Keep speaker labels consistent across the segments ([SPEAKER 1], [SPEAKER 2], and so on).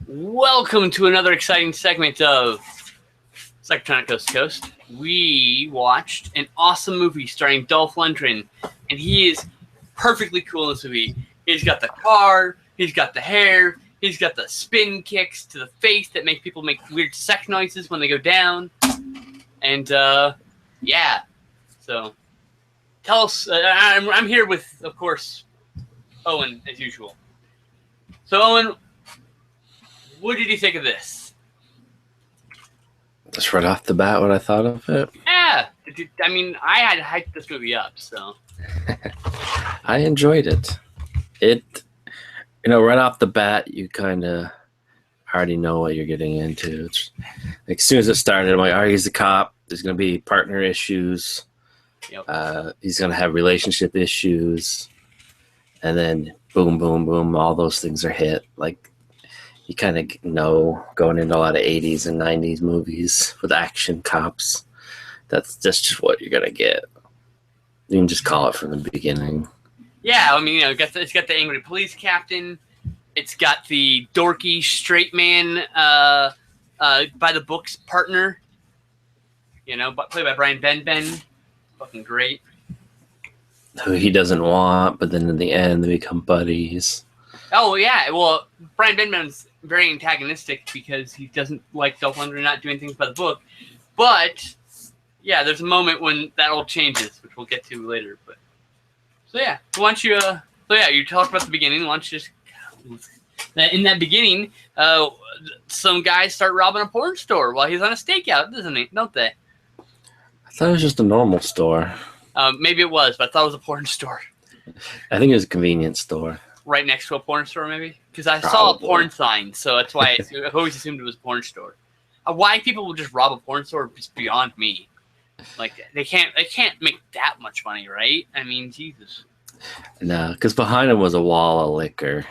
[SPEAKER 1] Welcome to another exciting segment of Psychotronic Coast to Coast. We watched an awesome movie starring Dolph Lundgren, and he is perfectly cool in this movie. He's got the car, he's got the hair, he's got the spin kicks to the face that make people make weird sex noises when they go down. And, yeah. So, tell us, I'm here with, of course, Owen, as usual. So, Owen, what did you think of this?
[SPEAKER 2] Just right off the bat, what I thought of it?
[SPEAKER 1] Yeah. I mean, I had hyped this movie up, so.
[SPEAKER 2] I enjoyed it. Right off the bat, you kind of already know what you're getting into. It's, like, as soon as it started, I'm like, all right, he's a cop. There's going to be partner issues.
[SPEAKER 1] Yep.
[SPEAKER 2] He's going to have relationship issues. And then, boom, boom, boom, all those things are hit. Like, you kind of know going into a lot of 80s and 90s movies with action cops. That's just what you're going to get. You can just call it from the beginning.
[SPEAKER 1] Yeah, I mean, it's got the angry police captain. It's got the dorky straight man by the books partner. Played by Brian Benben. Fucking great.
[SPEAKER 2] Who he doesn't want, but then in the end they become buddies.
[SPEAKER 1] Oh, yeah. Well, Brian Benben's very antagonistic because he doesn't like Dolph Lundgren not doing things by the book. But, yeah, there's a moment when that all changes, which we'll get to later. But so, yeah. Why don't you... you talked about the beginning. Why don't you just... In that beginning, some guys start robbing a porn store while he's on a stakeout, don't they?
[SPEAKER 2] I thought it was just a normal store.
[SPEAKER 1] Maybe it was, but I thought it was a porn store.
[SPEAKER 2] I think it was a convenience store.
[SPEAKER 1] Right next to a porn store, maybe? Because I saw a porn sign, so that's why I've always assumed it was a porn store. Why people would just rob a porn store is beyond me. Like, they can't make that much money, right? I mean, Jesus.
[SPEAKER 2] No, because behind him was a wall of liquor.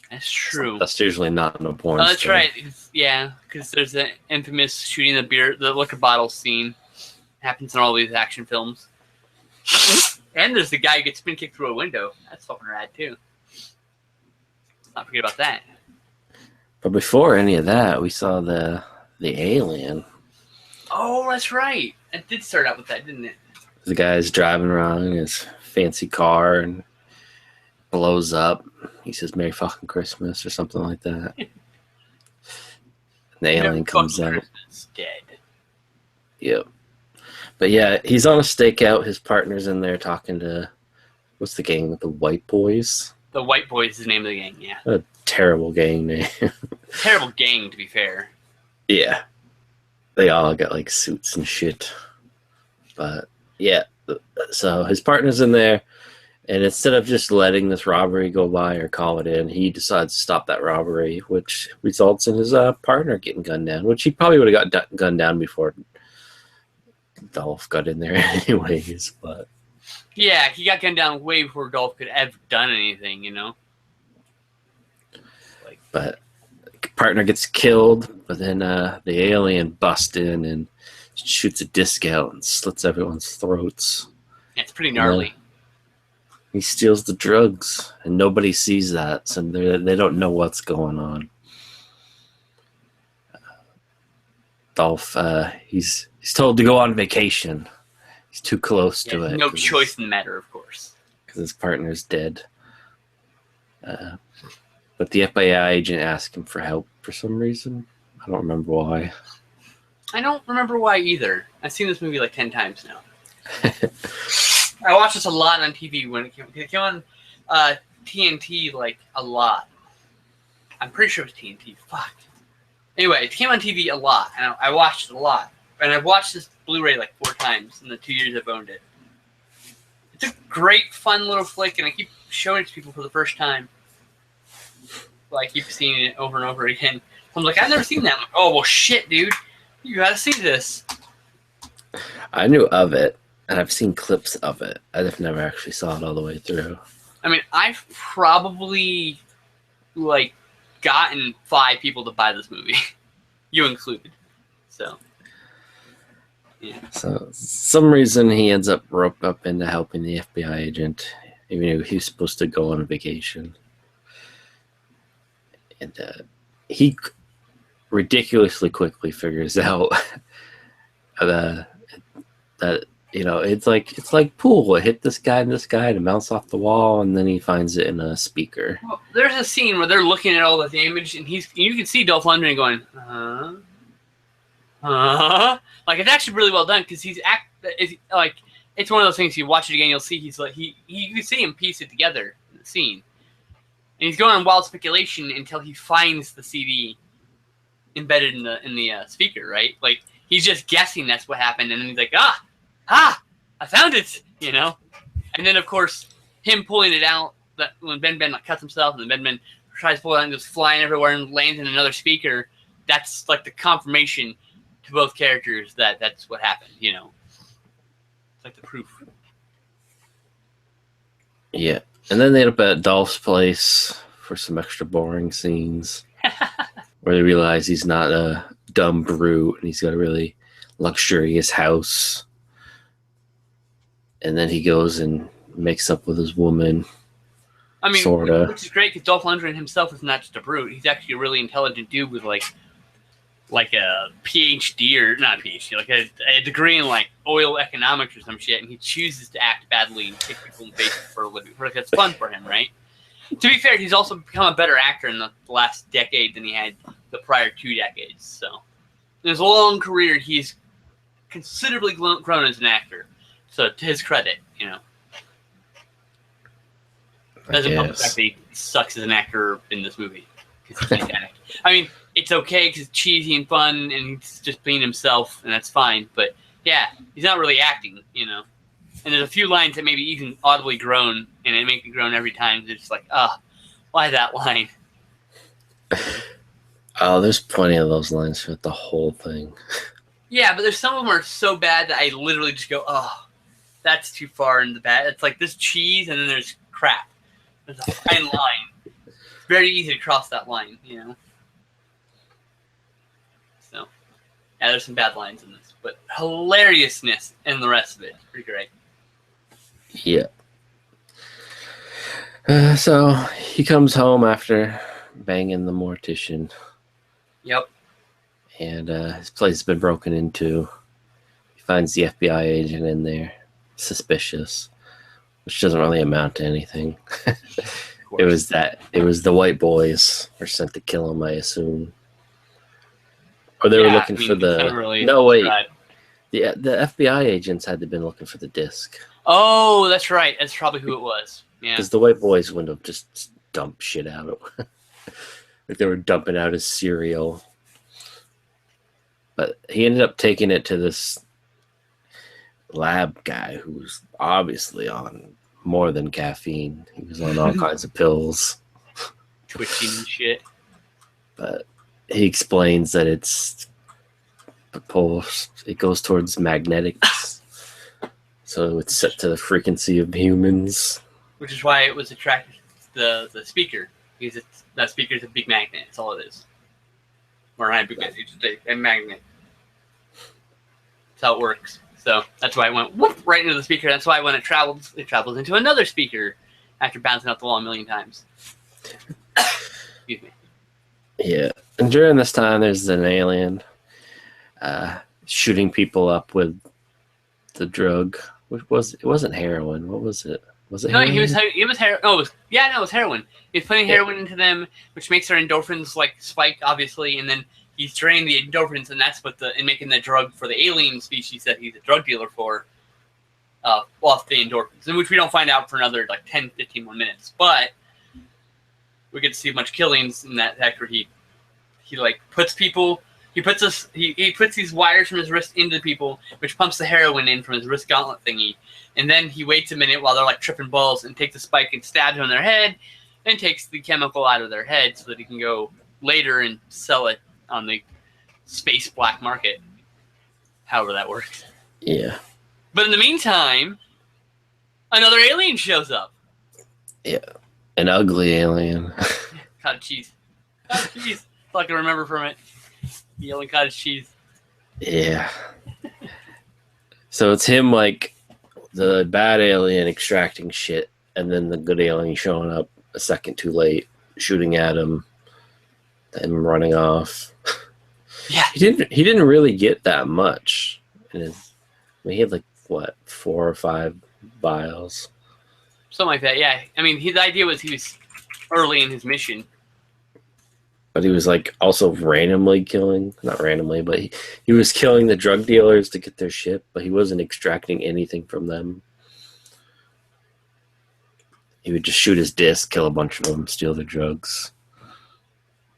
[SPEAKER 1] That's true.
[SPEAKER 2] That's usually not in a porn store.
[SPEAKER 1] That's right. Yeah, because there's the infamous shooting the liquor bottle scene. Happens in all these action films. And there's the guy who gets spin kicked through a window. That's fucking rad, too. Not forget about that.
[SPEAKER 2] But before any of that, we saw the alien.
[SPEAKER 1] Oh, that's right. It did start out with that, didn't it?
[SPEAKER 2] The guy's driving around in his fancy car and blows up. He says, "Merry fucking Christmas," or something like that. And the alien comes out.
[SPEAKER 1] Christmas, dead.
[SPEAKER 2] Yep. But yeah, he's on a stakeout. His partner's in there talking to, what's the gang with the White Boys?
[SPEAKER 1] The White Boys is the name of the gang, yeah.
[SPEAKER 2] A terrible gang name.
[SPEAKER 1] Terrible gang, to be fair.
[SPEAKER 2] Yeah. They all got like suits and shit. But yeah, so his partner's in there, and instead of just letting this robbery go by or call it in, he decides to stop that robbery, which results in his partner getting gunned down, which he probably would have got gunned down before Dolph got in there anyways. But
[SPEAKER 1] yeah, he got gunned down way before Dolph could have done anything,
[SPEAKER 2] But partner gets killed, but then the alien busts in and shoots a disc out and slits everyone's throats.
[SPEAKER 1] Yeah, it's pretty gnarly.
[SPEAKER 2] He steals the drugs, and nobody sees that, so they don't know what's going on. Dolph, he's told to go on vacation. He's too close to it.
[SPEAKER 1] No choice in the matter, of course.
[SPEAKER 2] Because his partner's dead. But the FBI agent asked him for help for some reason. I don't remember why.
[SPEAKER 1] I don't remember why either. I've seen this movie like 10 times now. I watched this a lot on TV when it came. It came on TNT like a lot. I'm pretty sure it was TNT. Fuck. Anyway, it came on TV a lot, and I watched it a lot. And I've watched this Blu-ray like 4 times in the 2 years I've owned it. It's a great, fun little flick, and I keep showing it to people for the first time. Well, I keep seeing it over and over again. I'm like, I've never seen that. I'm like, oh, well, shit, dude. You gotta see this.
[SPEAKER 2] I knew of it, and I've seen clips of it. I've never actually saw it all the way through.
[SPEAKER 1] I mean, I've probably, gotten 5 people to buy this movie. You included. So, yeah.
[SPEAKER 2] So, some reason he ends up roped up into helping the FBI agent, even though he was supposed to go on a vacation. And he ridiculously quickly figures out that it's like pool. It hit this guy and it bounce off the wall, and then he finds it in a speaker.
[SPEAKER 1] Well, there's a scene where they're looking at all the damage, and you can see Dolph Lundgren going, like it's actually really well done because it's one of those things you watch it again, you'll see you can see him piece it together in the scene, and he's going on wild speculation until he finds the CD embedded in the speaker, right? Like he's just guessing that's what happened, and then he's like, I found it, and then of course him pulling it out, that when Ben like cuts himself and then Ben tries to pull it out and goes flying everywhere and lands in another speaker, that's like the confirmation to both characters that that's what happened, It's like the proof.
[SPEAKER 2] Yeah. And then they end up at Dolph's place for some extra boring scenes where they realize he's not a dumb brute and he's got a really luxurious house. And then he goes and makes up with his woman.
[SPEAKER 1] I mean,
[SPEAKER 2] sorta.
[SPEAKER 1] Which is great because Dolph Lundgren himself is not just a brute. He's actually a really intelligent dude with like a PhD or not PhD, like a degree in like oil economics or some shit, and he chooses to act badly and kick people in the face for a living. It's fun for him, right? To be fair, he's also become a better actor in the last decade than he had the prior 2 decades. So, in his long career, he's considerably grown as an actor. So, to his credit, Doesn't help the fact that he sucks as an actor in this movie. Because he can't act. I mean, it's okay because it's cheesy and fun, and he's just being himself, and that's fine. But yeah, he's not really acting, And there's a few lines that maybe even audibly groan, and it makes me groan every time. It's just like, why that line?
[SPEAKER 2] Oh, there's plenty of those lines throughout the whole thing.
[SPEAKER 1] Yeah, but there's some of them are so bad that I literally just go, that's too far in the bad. It's like this cheese, and then there's crap. There's a fine line. It's very easy to cross that line, So, yeah, there's some bad lines in this, but hilariousness in the rest of it. Pretty great.
[SPEAKER 2] Yeah. So he comes home after banging the mortician.
[SPEAKER 1] Yep.
[SPEAKER 2] And his place has been broken into. He finds the FBI agent in there. Suspicious. Which doesn't really amount to anything. It was the white boys were sent to kill him, I assume. Or they were looking for the...
[SPEAKER 1] Really
[SPEAKER 2] no, wait. The FBI agents had to have been looking for the disc.
[SPEAKER 1] Oh, that's right. That's probably who it was. Yeah.
[SPEAKER 2] Because the white boys wouldn't have just dumped shit out. Like they were dumping out his cereal. But he ended up taking it to this lab guy who was obviously on more than caffeine. He was on all kinds of pills.
[SPEAKER 1] Twitching and shit.
[SPEAKER 2] But he explains that it goes towards magnetics. So it's set to the frequency of humans.
[SPEAKER 1] Which is why it was attracted to the speaker. Because that speaker is a big magnet. That's all it is. Or not a big magnet, it's just a magnet. That's how it works. So that's why it went whoop, right into the speaker. That's why when it travels into another speaker after bouncing off the wall a million times. Excuse me.
[SPEAKER 2] Yeah. And during this time, there's an alien shooting people up with the drug. It wasn't heroin. What was it? Was it heroin?
[SPEAKER 1] No, it was heroin. Oh, it was heroin. He's putting heroin into them, which makes their endorphins like spike, obviously, and then he's draining the endorphins, and that's what and making the drug for the alien species that he's a drug dealer for, off the endorphins, in which we don't find out for another like 10, 15 more minutes. But we get to see a bunch of killings in that act where he like puts people. He puts these wires from his wrist into people, which pumps the heroin in from his wrist gauntlet thingy, and then he waits a minute while they're like tripping balls and takes the spike and stabs them in their head, and takes the chemical out of their head so that he can go later and sell it on the space black market. However that works.
[SPEAKER 2] Yeah.
[SPEAKER 1] But in the meantime, another alien shows up.
[SPEAKER 2] Yeah. An ugly alien.
[SPEAKER 1] Cottage cheese. Cottage cheese. That's all I can remember from it. Yelling cottage cheese.
[SPEAKER 2] Yeah. So it's him, like, the bad alien extracting shit, and then the good alien showing up a second too late, shooting at him. him running off.
[SPEAKER 1] Yeah.
[SPEAKER 2] He didn't really get that much. He had like what, 4 or 5 vials.
[SPEAKER 1] Something like that, yeah. I mean, the idea was he was early in his mission.
[SPEAKER 2] But he was like also randomly killing, not randomly, but he was killing the drug dealers to get their shit, but he wasn't extracting anything from them. He would just shoot his disc, kill a bunch of them, steal their drugs.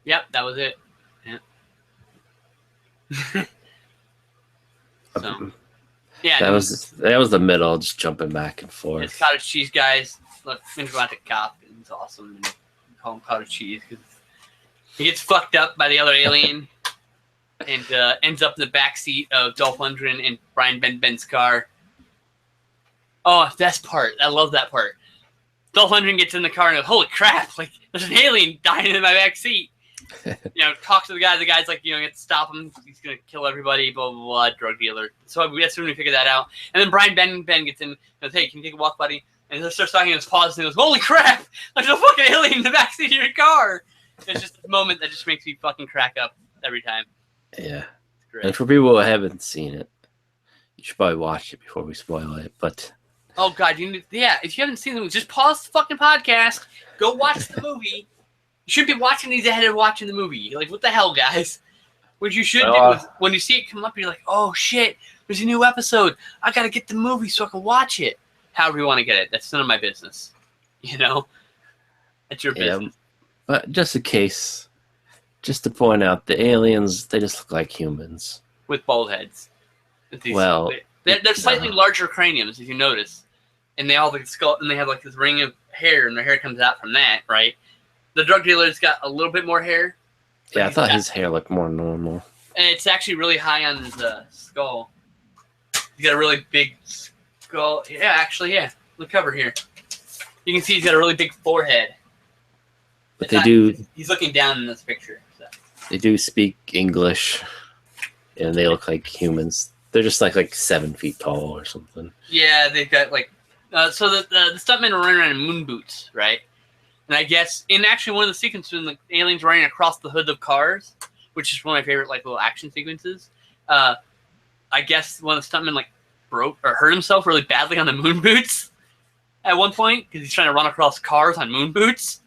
[SPEAKER 1] Yep, that was it. Yeah. So, yeah,
[SPEAKER 2] that was the middle, just jumping back and forth.
[SPEAKER 1] It's cottage cheese guys. Look, intergalactic cop. It's awesome. And call him cottage cheese because he gets fucked up by the other alien and ends up in the backseat of Dolph Lundgren and Brian Ben's car. Oh, best part. I love that part. Dolph Lundgren gets in the car and goes, holy crap, like, there's an alien dying in my back seat. Talks to the guy. The guy's like, you have to stop him. He's going to kill everybody, blah, blah, blah, drug dealer. So that's when we figure that out. And then Brian Ben gets in and goes, hey, can you take a walk, buddy? And he starts talking, and his pause, and he goes, holy crap, there's a fucking alien in the backseat of your car. It's just a moment that just makes me fucking crack up every time.
[SPEAKER 2] Yeah. And for people who haven't seen it, you should probably watch it before we spoil it, but...
[SPEAKER 1] Oh, God, if you haven't seen the movie, just pause the fucking podcast, go watch the movie. You shouldn't be watching these ahead of watching the movie. Like, what the hell, guys? What you should do is, when you see it come up, you're like, oh, shit, there's a new episode. I gotta get the movie so I can watch it. However you want to get it. That's none of my business. That's your business.
[SPEAKER 2] But just in case, just to point out, the aliens, they just look like humans.
[SPEAKER 1] With bald heads. They're slightly larger craniums, if you notice. And they all have like skull, and they have like this ring of hair, and their hair comes out from that, right? The drug dealer's got a little bit more hair.
[SPEAKER 2] Yeah, I thought his hair looked more normal.
[SPEAKER 1] And it's actually really high on his skull. He's got a really big skull. Yeah, actually, yeah. Look over here. You can see he's got a really big forehead.
[SPEAKER 2] But he's
[SPEAKER 1] looking down in this picture. So.
[SPEAKER 2] They do speak English, and they look like humans. They're just like 7 feet tall or something. Yeah,
[SPEAKER 1] they've got like... so the stuntmen are running around in moon boots, right? And I guess in actually one of the sequences when the aliens running across the hood of cars, which is one of my favorite like little action sequences, I guess one of the stuntmen like broke or hurt himself really badly on the moon boots at one point because he's trying to run across cars on moon boots.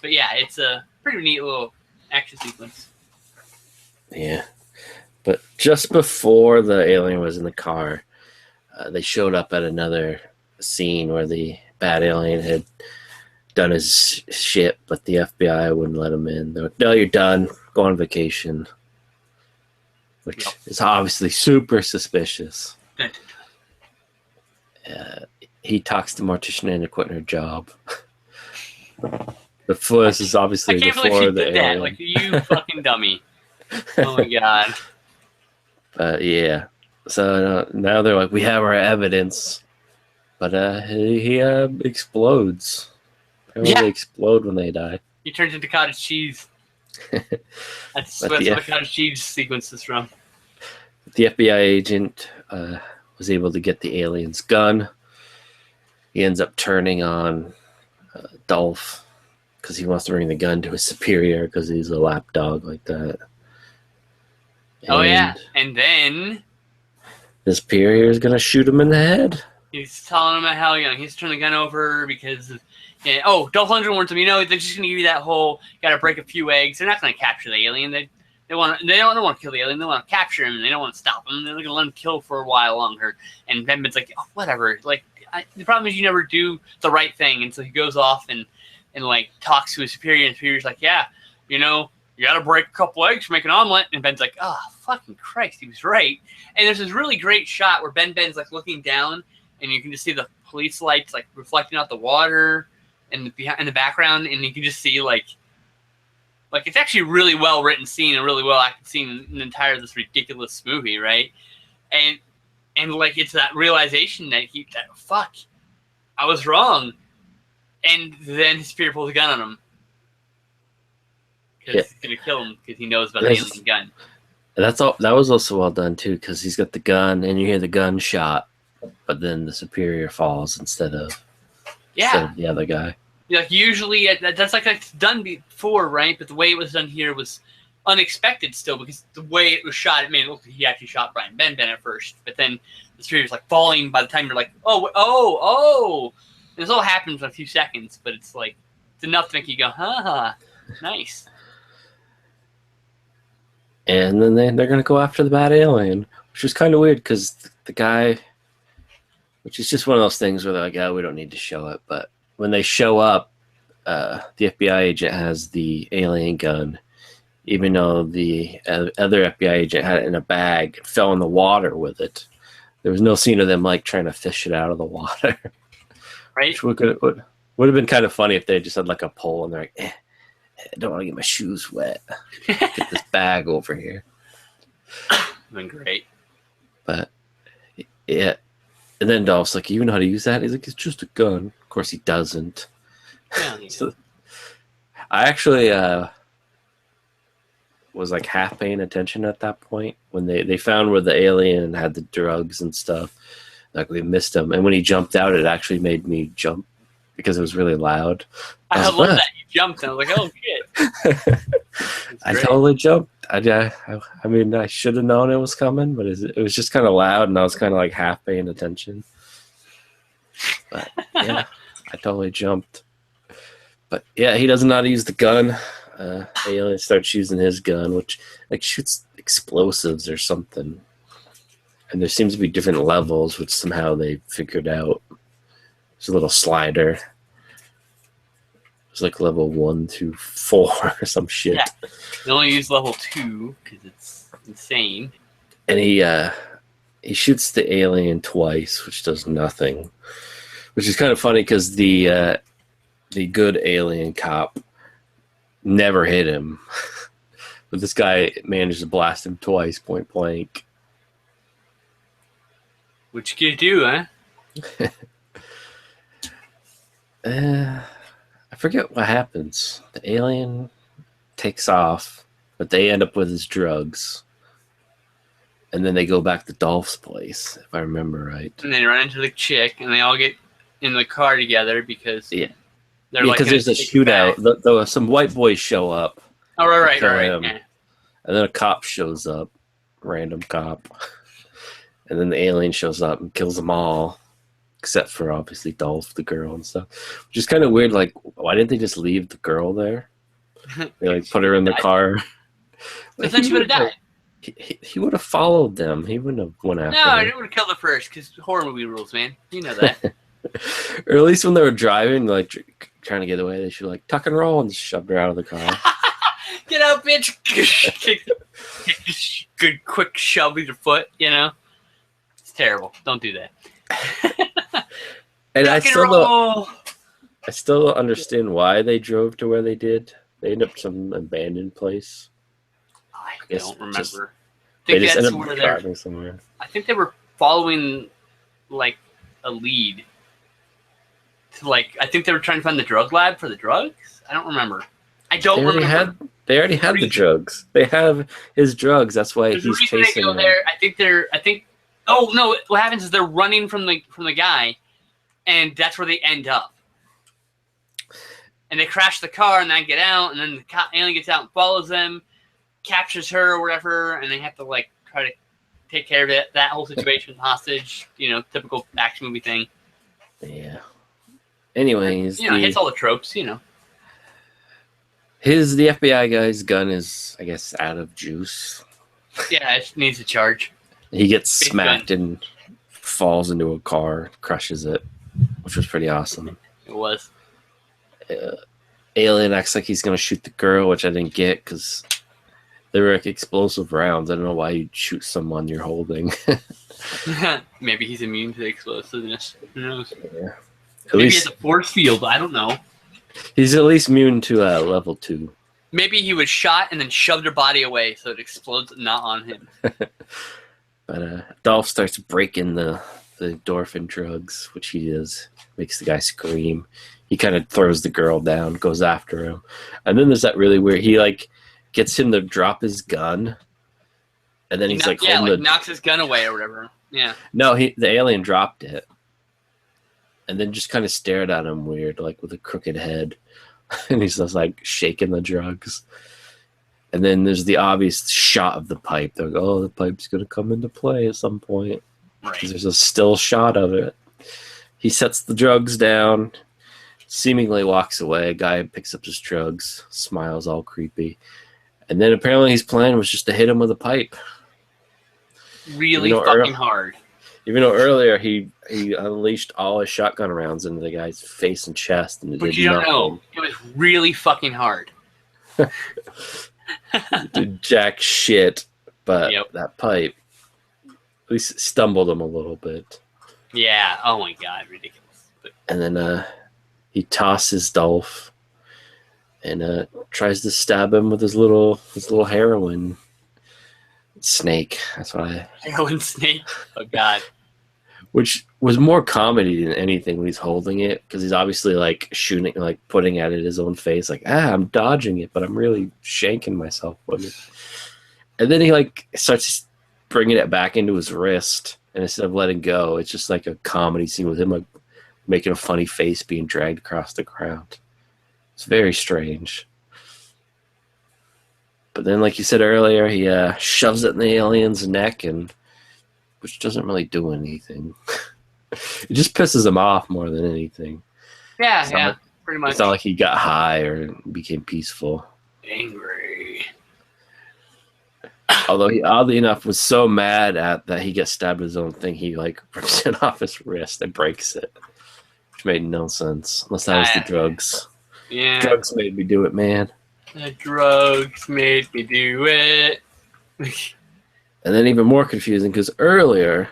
[SPEAKER 1] But yeah, it's a pretty neat little action sequence.
[SPEAKER 2] Yeah. But just before the alien was in the car, they showed up at another scene where the bad alien had done his shit, but the FBI wouldn't let him in. They're like, no, you're done. Go on vacation. Which is obviously super suspicious. He talks to Morticia into quitting her job. This is obviously
[SPEAKER 1] I can't
[SPEAKER 2] before
[SPEAKER 1] believe she
[SPEAKER 2] the
[SPEAKER 1] did
[SPEAKER 2] alien.
[SPEAKER 1] that. Like, you fucking dummy. Oh my god.
[SPEAKER 2] Yeah. So now they're like, we have our evidence. But he explodes. Apparently they explode when they die.
[SPEAKER 1] He turns into cottage cheese. That's where the cottage cheese sequence is from.
[SPEAKER 2] The FBI agent was able to get the alien's gun. He ends up turning on Dolph because he wants to bring the gun to his superior because he's a lapdog like that.
[SPEAKER 1] And then
[SPEAKER 2] the superior is going to shoot him in the head.
[SPEAKER 1] He's telling him how young. He's turning the gun over because... Dolph Lundgren warns him, they're just going to give you that whole, got to break a few eggs. They're not going to capture the alien. They don't want to kill the alien. They want to capture him, and they don't want to stop him. They're going to let him kill for a while longer. And Ben's like, oh, whatever. Like, the problem is you never do the right thing. And so he goes off and like, talks to his superior, and the superior's like, yeah, you got to break a couple eggs to make an omelet. And Ben's like, oh, fucking Christ, he was right. And there's this really great shot where Ben's like looking down, and you can just see the police lights like reflecting out the water in the background, and you can just see like it's actually a really well written scene and really well acted scene in the entire of this ridiculous movie, right? And like it's that realization that fuck, I was wrong, and then his superior pulls a gun on him because he's gonna kill him because he knows about the alien gun.
[SPEAKER 2] That's all. That was also well done too because he's got the gun, and you hear the gunshot. But then the superior falls instead of the other guy.
[SPEAKER 1] Like usually that's like that's done before, right? But the way it was done here was unexpected still, because the way it was shot, it made it look like he actually shot Brian Benben at first, but then the tree was like falling by the time you're like, oh. And this all happens in a few seconds, but it's like it's enough to make you go, ha, nice.
[SPEAKER 2] And then they're going to go after the bad alien, which is kind of weird because the guy, which is just one of those things where they're like, oh, we don't need to show it. But when they show up, the FBI agent has the alien gun, even though the other FBI agent had it in a bag and fell in the water with it. There was no scene of them like trying to fish it out of the water.
[SPEAKER 1] Right?
[SPEAKER 2] Which would have been kind of funny if they just had like a pole and they're like, I don't want to get my shoes wet. Get this bag over here.
[SPEAKER 1] Been great.
[SPEAKER 2] But yeah. And then Dolph's like, you know how to use that? He's like, it's just a gun. Of course he doesn't.
[SPEAKER 1] Yeah,
[SPEAKER 2] So, I actually was like half paying attention at that point when they found where the alien had the drugs and stuff. Like we missed him. And when he jumped out, it actually made me jump because it was really loud.
[SPEAKER 1] I love that you jumped and I was like, oh shit.
[SPEAKER 2] I totally jumped. I mean, I should have known it was coming, but it was just kind of loud and I was kind of like half paying attention. But yeah, I totally jumped. But yeah, he doesn't know how to use the gun. Alien starts using his gun, which like shoots explosives or something. And there seems to be different levels, which somehow they figured out. There's a little slider. It's like level 1 to 4 or some shit.
[SPEAKER 1] Yeah, they only use level 2 because it's insane.
[SPEAKER 2] And he shoots the alien twice, which does nothing. Which is kind of funny because the good alien cop never hit him. But this guy managed to blast him twice, point blank.
[SPEAKER 1] What you gonna do,
[SPEAKER 2] huh? I forget what happens. The alien takes off, but they end up with his drugs. And then they go back to Dolph's place, if I remember right.
[SPEAKER 1] And they run into the chick, and they all get in the car together because
[SPEAKER 2] they're
[SPEAKER 1] like
[SPEAKER 2] there's a shootout. Some white boys show up.
[SPEAKER 1] Oh, right. Yeah.
[SPEAKER 2] And then a cop shows up, random cop. And then the alien shows up and kills them all, except for obviously Dolph, the girl, and stuff. Which is kind of weird. Like, why didn't they just leave the girl there? They like put her in the car.
[SPEAKER 1] Like, then she would have died.
[SPEAKER 2] He would have followed them. He wouldn't have went after
[SPEAKER 1] No,
[SPEAKER 2] her.
[SPEAKER 1] he would have killed her first because horror movie rules, man. You know that.
[SPEAKER 2] Or at least when they were driving, like trying to get away, they should like tuck and roll and shoved her out of the car.
[SPEAKER 1] Get out, bitch! Good quick shove with your foot, you know. It's terrible. Don't do that.
[SPEAKER 2] And I still don't understand why they drove to where they did. They ended up some abandoned place.
[SPEAKER 1] I don't remember.
[SPEAKER 2] They just ended up driving somewhere.
[SPEAKER 1] I think they were following like a lead. I think they were trying to find the drug lab for the drugs. I don't remember.
[SPEAKER 2] They already had the drugs. They have his drugs. That's why he's chasing them.
[SPEAKER 1] I think. Oh no! What happens is they're running from the guy, and that's where they end up. And they crash the car and then get out, and then the alien gets out and follows them, captures her or whatever, and they have to like try to take care of it. That whole situation, hostage, typical action movie thing.
[SPEAKER 2] Yeah. Anyways,
[SPEAKER 1] hits all the tropes, The
[SPEAKER 2] FBI guy's gun is, I guess, out of juice.
[SPEAKER 1] Yeah, it needs a charge.
[SPEAKER 2] He gets smacked and falls into a car, crushes it, which was pretty awesome.
[SPEAKER 1] It was.
[SPEAKER 2] Alien acts like he's going to shoot the girl, which I didn't get because they were like explosive rounds. I don't know why you'd shoot someone you're holding.
[SPEAKER 1] Maybe he's immune to the explosiveness. Who knows?
[SPEAKER 2] Yeah.
[SPEAKER 1] Maybe he has a force field. I don't know.
[SPEAKER 2] He's at least immune to level 2.
[SPEAKER 1] Maybe he was shot and then shoved her body away so it explodes not on him.
[SPEAKER 2] But Dolph starts breaking the endorphin drugs, which he does. Makes the guy scream. He kind of throws the girl down, goes after him. And then there's that really weird, he like gets him to drop his gun. And then he's
[SPEAKER 1] knocks his gun away or whatever. Yeah.
[SPEAKER 2] No, the alien dropped it. and then just kind of stared at him weird, like with a crooked head. And he's just like shaking the drugs. And then there's the obvious shot of the pipe. They're like, oh, the pipe's going to come into play at some point.
[SPEAKER 1] Right.
[SPEAKER 2] There's a still shot of it. He sets the drugs down, seemingly walks away. A guy picks up his drugs, smiles all creepy. And then apparently his plan was just to hit him with a pipe.
[SPEAKER 1] Really fucking hard.
[SPEAKER 2] Even though earlier he unleashed all his shotgun rounds into the guy's face and chest. And
[SPEAKER 1] but you don't know. It was really fucking hard.
[SPEAKER 2] Did jack shit, but that pipe at least stumbled him a little bit.
[SPEAKER 1] Yeah. Oh my god, ridiculous.
[SPEAKER 2] And then he tosses Dolph and tries to stab him with his little heroin snake. That's why
[SPEAKER 1] heroin snake. Oh god.
[SPEAKER 2] Which was more comedy than anything when he's holding it, because he's obviously like shooting, like putting at it his own face, like I'm dodging it, but I'm really shanking myself with it. And then he like starts bringing it back into his wrist, and instead of letting go, it's just like a comedy scene with him like making a funny face being dragged across the ground. It's very strange. But then, like you said earlier, he shoves it in the alien's neck, and which doesn't really do anything. It just pisses him off more than anything.
[SPEAKER 1] Yeah, pretty much.
[SPEAKER 2] It's not like he got high or became peaceful.
[SPEAKER 1] Angry.
[SPEAKER 2] Although he, oddly enough, was so mad at that he gets stabbed with his own thing, he like rips it off his wrist and breaks it. Which made no sense. Unless that was the drugs.
[SPEAKER 1] Yeah.
[SPEAKER 2] Drugs made me do it, man.
[SPEAKER 1] The drugs made me do it.
[SPEAKER 2] And then even more confusing, because earlier,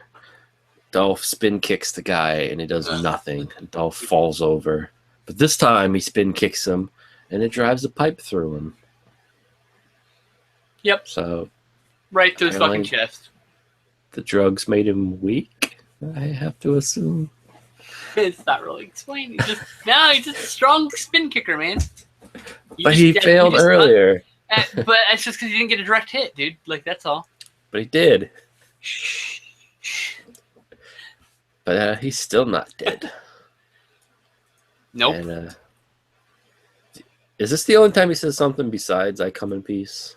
[SPEAKER 2] Dolph spin kicks the guy, and it does nothing. And Dolph falls over. But this time, he spin kicks him, and it drives a pipe through him.
[SPEAKER 1] Yep.
[SPEAKER 2] So,
[SPEAKER 1] right to his fucking chest.
[SPEAKER 2] The drugs made him weak, I have to assume.
[SPEAKER 1] It's not really explained. He's just a strong spin kicker, man.
[SPEAKER 2] But he failed earlier.
[SPEAKER 1] But it's just because he didn't get a direct hit, dude. Like, that's all.
[SPEAKER 2] But he did. But he's still not dead.
[SPEAKER 1] Nope.
[SPEAKER 2] And, is this the only time he says something besides "I come in peace"?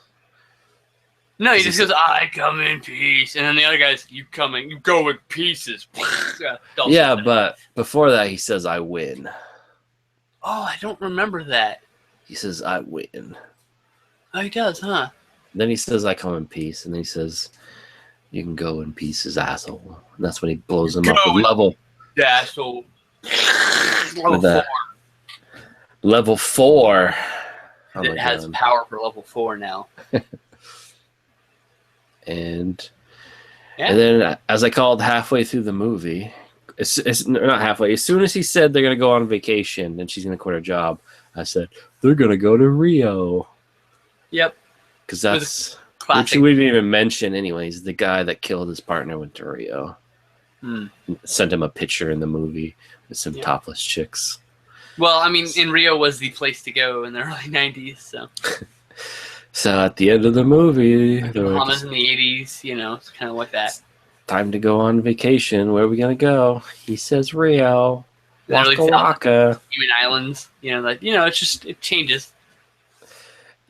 [SPEAKER 1] No, he just goes, "I come in peace," and then the other guys, "You go in pieces."
[SPEAKER 2] Yeah, but before that, he says, "I win."
[SPEAKER 1] Oh, I don't remember that.
[SPEAKER 2] He says, "I win."
[SPEAKER 1] Oh, he does, huh?
[SPEAKER 2] Then he says, "I come in peace," and then he says, "You can go in pieces, asshole." And that's when he blows him up with level.
[SPEAKER 1] Asshole.
[SPEAKER 2] Level 4. Oh
[SPEAKER 1] it has power for level 4 now.
[SPEAKER 2] And then, as I called halfway through the movie, it's not halfway. As soon as he said they're gonna go on vacation and she's gonna quit her job, I said they're gonna go to Rio.
[SPEAKER 1] Yep.
[SPEAKER 2] Because that's which we didn't even mention. Anyways, the guy that killed his partner went to Rio. Sent him a picture in the movie with some topless chicks. Well,
[SPEAKER 1] I mean, in Rio was the place to go in the early 90s, so.
[SPEAKER 2] So at the end of the movie,
[SPEAKER 1] the Bahamas in the 80s, you know, it's kind of like that.
[SPEAKER 2] Time to go on vacation. Where are we gonna go? He says Rio. Waka Waka.
[SPEAKER 1] Human Islands. You know, like, you know, it's just, it changes.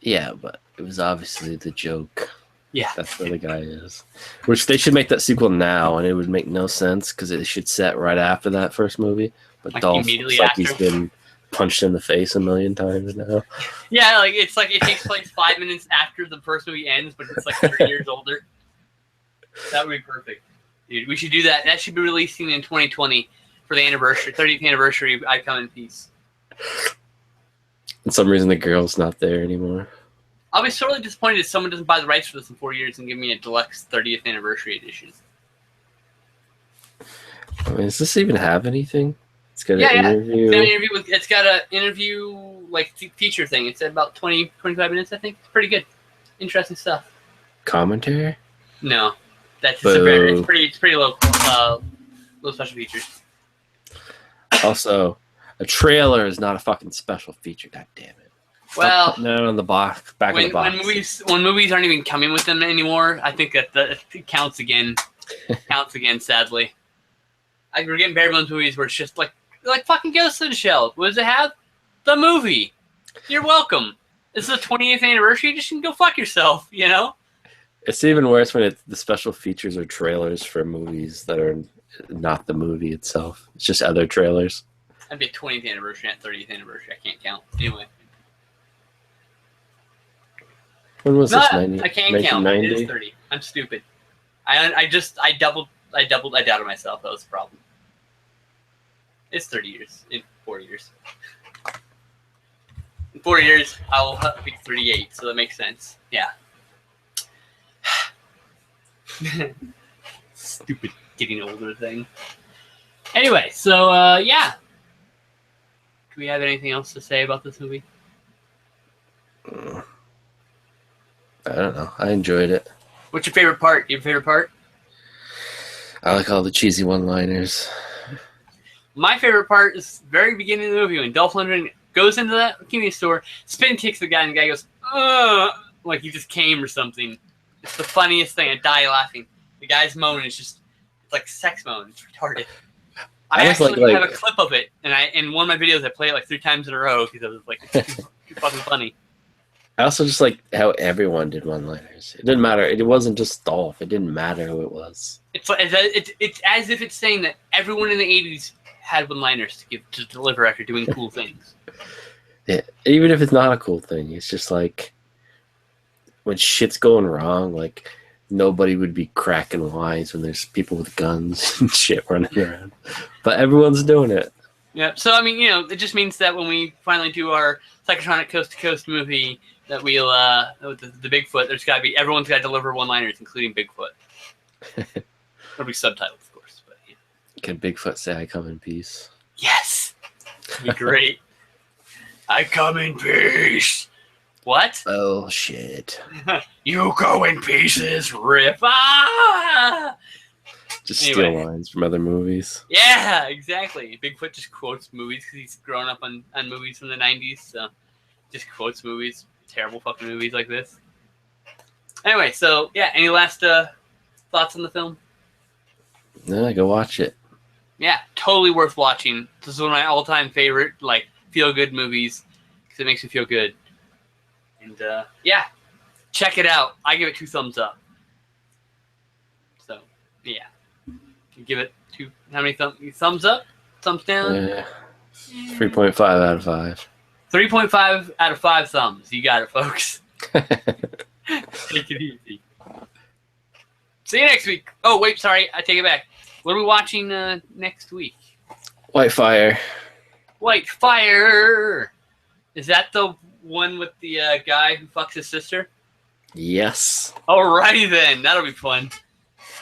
[SPEAKER 2] Yeah, but it was obviously the joke.
[SPEAKER 1] Yeah.
[SPEAKER 2] That's where the guy is. Which they should make that sequel now, and it would make no sense because it should set right after that first movie. But like Dolph looks like he's been punched in the face a million times now.
[SPEAKER 1] Yeah, like it takes place 5 minutes after the first movie ends, but it's like 3 years older. That would be perfect. Dude, we should do that. That should be releasing in 2020 for the 30th anniversary of I Come in Peace.
[SPEAKER 2] For some reason, the girl's not there anymore.
[SPEAKER 1] I'll be sorely disappointed if someone doesn't buy the rights for this in 4 years and give me a deluxe 30th anniversary edition.
[SPEAKER 2] I mean, does this even have anything? It's got
[SPEAKER 1] an interview. It's got an interview like feature thing. It's about 20, 25 minutes, I think. It's pretty good. Interesting stuff.
[SPEAKER 2] Commentary?
[SPEAKER 1] No. That's it's pretty low special features.
[SPEAKER 2] Also, a trailer is not a fucking special feature, god damn it.
[SPEAKER 1] Well,
[SPEAKER 2] no, on the back of the box.
[SPEAKER 1] When movies aren't even coming with them anymore, I think that it counts again. Sadly. We're getting bare bones movies where it's just like like fucking Ghost in the Shell. What does it have? The movie. You're welcome. This is the 20th anniversary edition. Go fuck yourself, you know?
[SPEAKER 2] It's even worse when the special features are trailers for movies that are not the movie itself. It's just other trailers.
[SPEAKER 1] That'd be a 20th anniversary, not 30th anniversary. I can't count. Anyway.
[SPEAKER 2] When was this?
[SPEAKER 1] I can't count. It is 30. I'm stupid. I doubted myself. That was the problem. It's 30 years. In 4 years. In 4 years, I'll be 38, so that makes sense. Yeah. Stupid getting older thing. Anyway, so, yeah. Do we have anything else to say about this movie?
[SPEAKER 2] I don't know. I enjoyed it.
[SPEAKER 1] What's your favorite part? Your favorite part?
[SPEAKER 2] I like all the cheesy one-liners.
[SPEAKER 1] My favorite part is the very beginning of the movie when Dolph Lundgren goes into that convenience store, spin kicks the guy, and the guy goes, like he just came or something. It's the funniest thing. I die laughing. The guy's moan is just it's like sex moan. It's retarded. I actually have a clip of it, and in one of my videos I play it like 3 times in a row because I was like, it's too fucking funny.
[SPEAKER 2] I also just like how everyone did one-liners. It didn't matter. It wasn't just Dolph. It didn't matter who it was.
[SPEAKER 1] It's as if it's saying that everyone in the 80s had one-liners to deliver after doing cool things.
[SPEAKER 2] Yeah, even if it's not a cool thing, it's just like when shit's going wrong, like nobody would be cracking wise when there's people with guns and shit running around. But everyone's doing it.
[SPEAKER 1] Yeah, so I mean, you know, it just means that when we finally do our Psychotronic Coast to Coast movie, that we'll the Bigfoot, everyone's got to deliver one-liners, including Bigfoot. It'll be subtitled, of course, but yeah.
[SPEAKER 2] Can Bigfoot say "I come in peace"?
[SPEAKER 1] Yes, it'd be great. I come in peace. What?
[SPEAKER 2] Oh shit!
[SPEAKER 1] You go in pieces, Rip. Ah!
[SPEAKER 2] Just steal lines from other movies.
[SPEAKER 1] Yeah, exactly. Bigfoot just quotes movies because he's grown up on movies from the 90s, so just quotes movies, terrible fucking movies like this. Anyway, so yeah, any last thoughts on the film?
[SPEAKER 2] No, go watch it.
[SPEAKER 1] Yeah, totally worth watching. This is one of my all-time favorite, like, feel-good movies because it makes me feel good. And yeah, check it out. I give it 2 thumbs up. So yeah. Give it 2. How many thumbs up? Thumbs down?
[SPEAKER 2] Yeah. 3.5 out of 5.
[SPEAKER 1] 3.5 out of 5 thumbs. You got it, folks. Take it easy. See you next week. Oh, wait, sorry. I take it back. What are we watching next week?
[SPEAKER 2] White Fire.
[SPEAKER 1] White Fire. Is that the one with the guy who fucks his sister?
[SPEAKER 2] Yes.
[SPEAKER 1] Alrighty then. That'll be fun.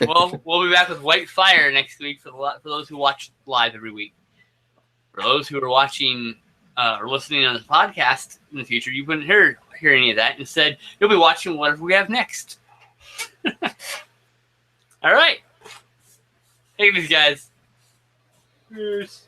[SPEAKER 1] Well, we'll be back with White Fire next week for those who watch live every week. For those who are watching or listening on the podcast in the future, you wouldn't hear any of that. Instead, you'll be watching whatever we have next. All right. Hey, these guys. Cheers.